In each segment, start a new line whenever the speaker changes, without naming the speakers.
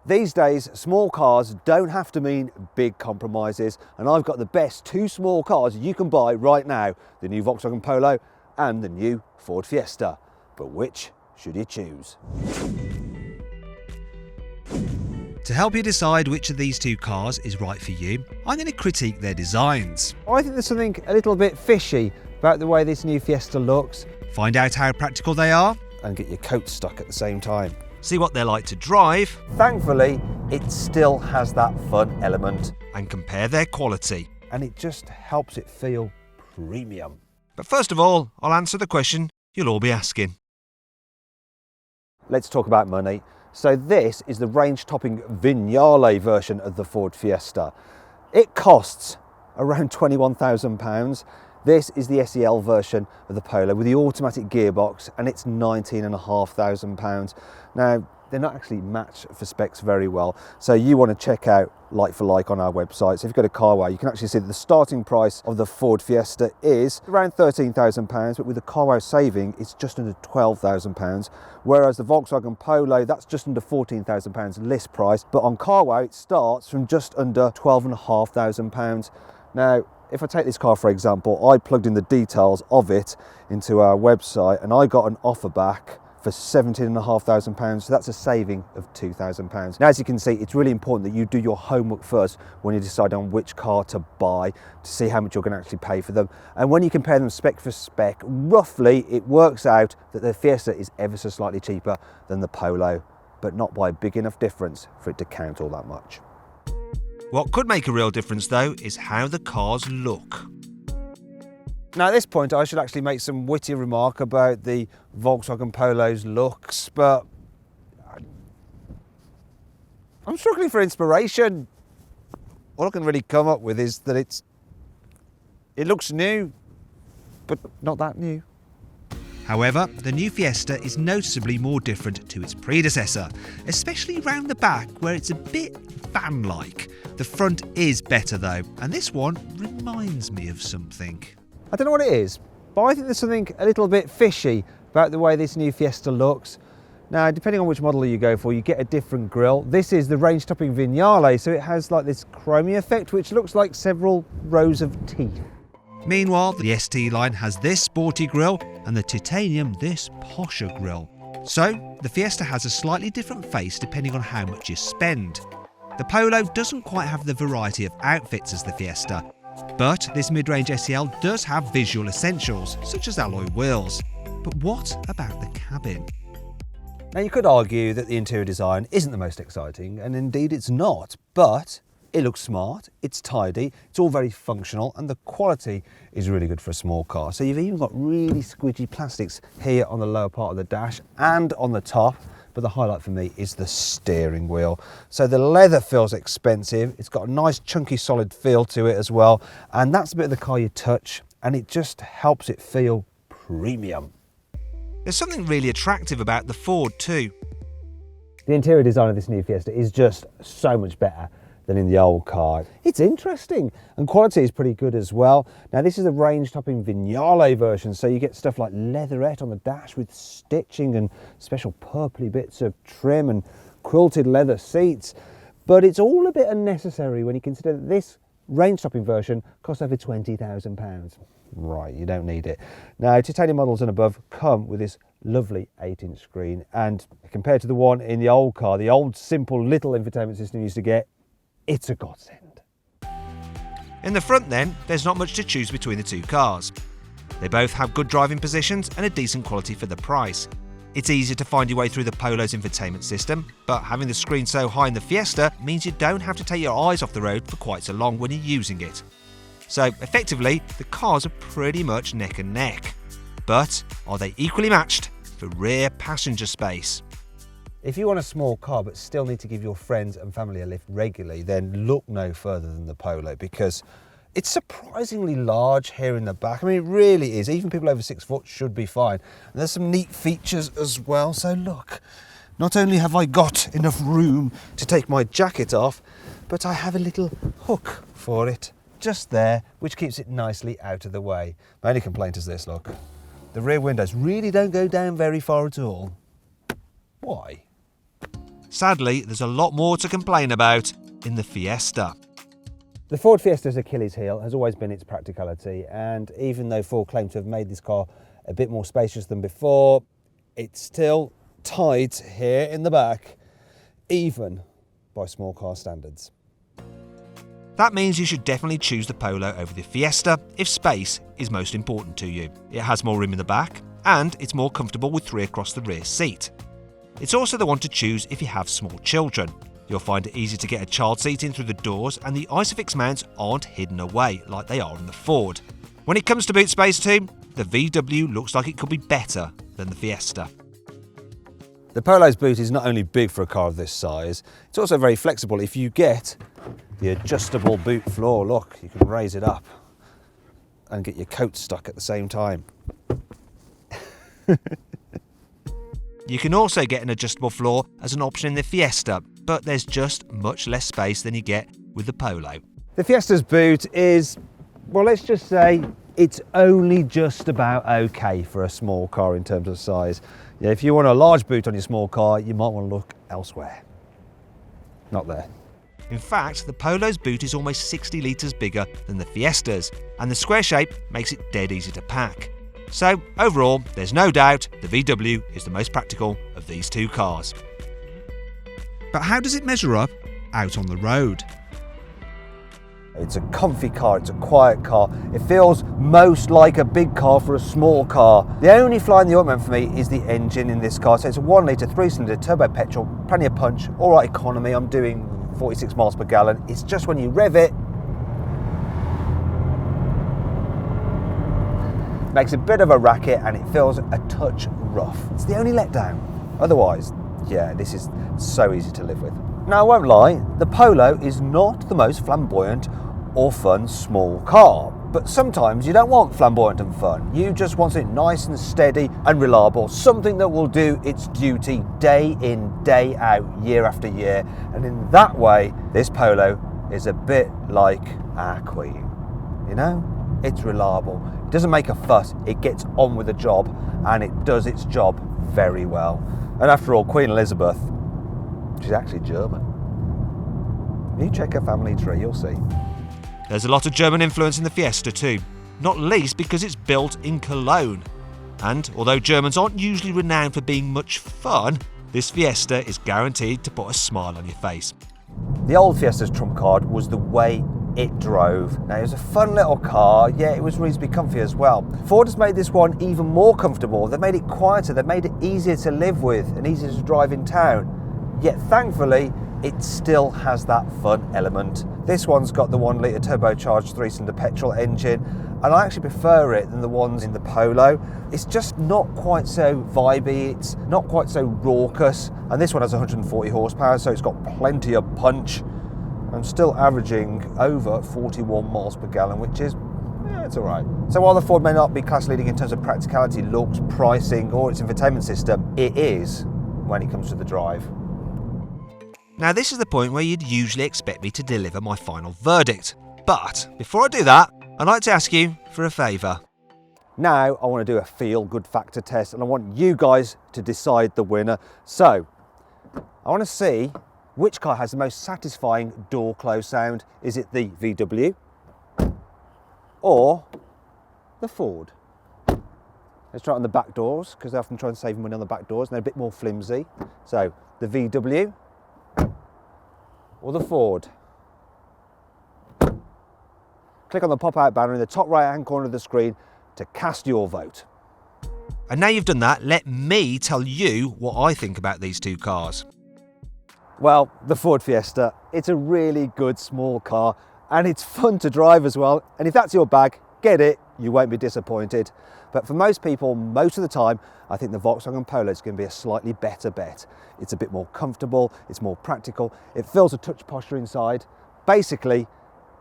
These days, small cars don't have to mean big compromises, and I've got the best two small cars you can buy right now, the new Volkswagen Polo and the new Ford Fiesta. But which should you choose?
To help you decide which of these two cars is right for you, I'm going to critique their designs.
I think there's something a little bit fishy about the way this new Fiesta looks.
Find out how practical they are,
And get your coat stuck at the same time.
see what they're like to drive,
Thankfully, it still has that fun element,
and compare their quality.
and it just helps it feel premium.
But first of all, I'll answer the question you'll all be asking.
Let's talk about money. So this is the range-topping Vignale version of the Ford Fiesta. It costs around £21,000. This is the SEL version of the Polo with the automatic gearbox, and it's £19,500. Now, they're not actually matched for specs very well, so you want to check out like for like on our website. So if you go to carwow, you can actually see that the starting price of the Ford Fiesta is around £13,000, but with the carwow saving, it's just under £12,000. Whereas the Volkswagen Polo, that's just under £14,000 list price, but on carwow, it starts from just under £12,500. Now, if I take this car, for example, I plugged in the details of it into our website, and I got an offer back for £17,500, so that's a saving of £2,000. Now, as you can see, it's really important that you do your homework first when you decide on which car to buy, to see how much you're going to actually pay for them. And when you compare them spec for spec, roughly it works out that the Fiesta is ever so slightly cheaper than the Polo, but not by a big enough difference for it to count all that much.
What could make a real difference though is how the cars look.
Now, at this point, I should actually make some witty remark about the Volkswagen Polo's looks, but I'm struggling for inspiration. All I can really come up with is that it looks new, but not that new.
However, the new Fiesta is noticeably more different to its predecessor, especially round the back where it's a bit van-like. The front is better though, and this one reminds me of something.
I don't know what it is, but I think there's something a little bit fishy about the way this new Fiesta looks. Now, depending on which model you go for, you get a different grille. This is the range-topping Vignale, so it has like this chromey effect, which looks like several rows of teeth.
Meanwhile, the ST line has this sporty grille and the titanium this posher grille. So, the Fiesta has a slightly different face depending on how much you spend. The Polo doesn't quite have the variety of outfits as the Fiesta, but this mid-range SEL does have visual essentials, such as alloy wheels. But what about the cabin?
Now, you could argue that the interior design isn't the most exciting, and indeed it's not, but it looks smart, it's tidy, it's all very functional, and the quality is really good for a small car. So you've even got really squidgy plastics here on the lower part of the dash and on the top, but the highlight for me is the steering wheel. So the leather feels expensive, it's got a nice chunky solid feel to it as well, and that's a bit of the car you touch, and it just helps it feel premium.
There's something really attractive about the Ford too.
The interior design of this new Fiesta is just so much better than in the old car. It's interesting, and quality is pretty good as well. Now, this is a range-topping Vignale version, so you get stuff like leatherette on the dash with stitching and special purpley bits of trim and quilted leather seats. But it's all a bit unnecessary when you consider that this range-topping version costs over £20,000. Right, you don't need it. Now, titanium models and above come with this lovely 8-inch screen, and compared to the one in the old car, the old simple little infotainment system you used to get, it's a godsend.
In the front then, there's not much to choose between the two cars. They both have good driving positions and a decent quality for the price. It's easier to find your way through the Polo's infotainment system, but having the screen so high in the Fiesta means you don't have to take your eyes off the road for quite so long when you're using it. So effectively, the cars are pretty much neck and neck. But are they equally matched for rear passenger space?
If you want a small car but still need to give your friends and family a lift regularly, then look no further than the Polo, because it's surprisingly large here in the back. I mean, it really is. Even people over 6 foot should be fine. And there's some neat features as well. So look, not only have I got enough room to take my jacket off, but I have a little hook for it just there, which keeps it nicely out of the way. My only complaint is this, look. The rear windows really don't go down very far at all. Why?
Sadly, there's a lot more to complain about in the Fiesta.
The Ford Fiesta's Achilles heel has always been its practicality, and even though Ford claim to have made this car a bit more spacious than before, it's still tight here in the back, even by small car standards.
That means you should definitely choose the Polo over the Fiesta if space is most important to you. It has more room in the back, and it's more comfortable with 3 across the rear seat. It's also the one to choose if you have small children. You'll find it easy to get a child seat in through the doors, and the ISOFIX mounts aren't hidden away like they are in the Ford. When it comes to boot space too, the VW looks like it could be better than the Fiesta.
The Polo's boot is not only big for a car of this size, it's also very flexible. If you get the adjustable boot floor, look, you can raise it up and get your coat stuck at the same time.
You can also get an adjustable floor as an option in the Fiesta, but there's just much less space than you get with the Polo.
The Fiesta's boot is, well, let's just say it's only just about okay for a small car in terms of size. Yeah, if you want a large boot on your small car, you might want to look elsewhere. Not there.
In fact, the Polo's boot is almost 60 litres bigger than the Fiesta's, and the square shape makes it dead easy to pack. So, overall, there's no doubt the VW is the most practical of these two cars. But how does it measure up out on the road?
It's a comfy car, it's a quiet car. It feels most like a big car for a small car. The only fly in the ointment for me is the engine in this car. So it's a 1 litre 3-cylinder turbo petrol, plenty of punch, all right economy. I'm doing 46 miles per gallon. It's just when you rev it, makes a bit of a racket and it feels a touch rough. It's the only letdown. Otherwise, yeah, this is so easy to live with. Now, I won't lie, the Polo is not the most flamboyant or fun small car, but sometimes you don't want flamboyant and fun. You just want something nice and steady and reliable, something that will do its duty day in, day out, year after year. And in that way, this Polo is a bit like our Queen. You know, it's reliable. It doesn't make a fuss. It gets on with the job, and it does its job very well. And after all, Queen Elizabeth, she's actually German. You check her family tree, you'll see.
There's a lot of German influence in the Fiesta too, not least because it's built in Cologne. And although Germans aren't usually renowned for being much fun, this Fiesta is guaranteed to put a smile on your face.
The old Fiesta's trump card was the way it drove. Now, it was a fun little car, yeah, it was reasonably comfy as well. Ford has made this one even more comfortable. They've made it quieter, they've made it easier to live with and easier to drive in town. Yet thankfully, it still has that fun element. This one's got the 1 litre turbocharged 3-cylinder petrol engine, and I actually prefer it than the ones in the Polo. It's just not quite so vibey, it's not quite so raucous, and this one has 140 horsepower, so it's got plenty of punch. I'm still averaging over 41 miles per gallon, which is, yeah, it's all right. So while the Ford may not be class leading in terms of practicality, looks, pricing, or its infotainment system, it is when it comes to the drive.
Now, this is the point where you'd usually expect me to deliver my final verdict. But before I do that, I'd like to ask you for a favour.
Now I want to do a feel-good factor test, and I want you guys to decide the winner. So I want to see which car has the most satisfying door close sound. Is it the VW or the Ford? Let's try it on the back doors, because they often try and save money on the back doors and they're a bit more flimsy. So the VW or the Ford? Click on the pop-out banner in the top right-hand corner of the screen to cast your vote.
And now you've done that, let me tell you what I think about these two cars.
Well, the Ford Fiesta, it's a really good small car and it's fun to drive as well. And if that's your bag, get it, you won't be disappointed. But for most people, most of the time, I think the Volkswagen Polo is going to be a slightly better bet. It's a bit more comfortable, it's more practical, it feels a touch posher inside. Basically,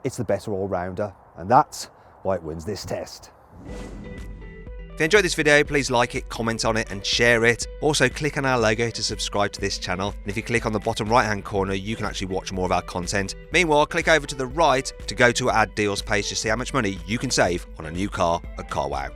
it's the better all-rounder, and that's why it wins this test.
If you enjoyed this video, please like it, comment on it and share it. Also click on our logo to subscribe to this channel. And if you click on the bottom right hand corner, you can actually watch more of our content. Meanwhile, click over to the right to go to our deals page to see how much money you can save on a new car at CarWow.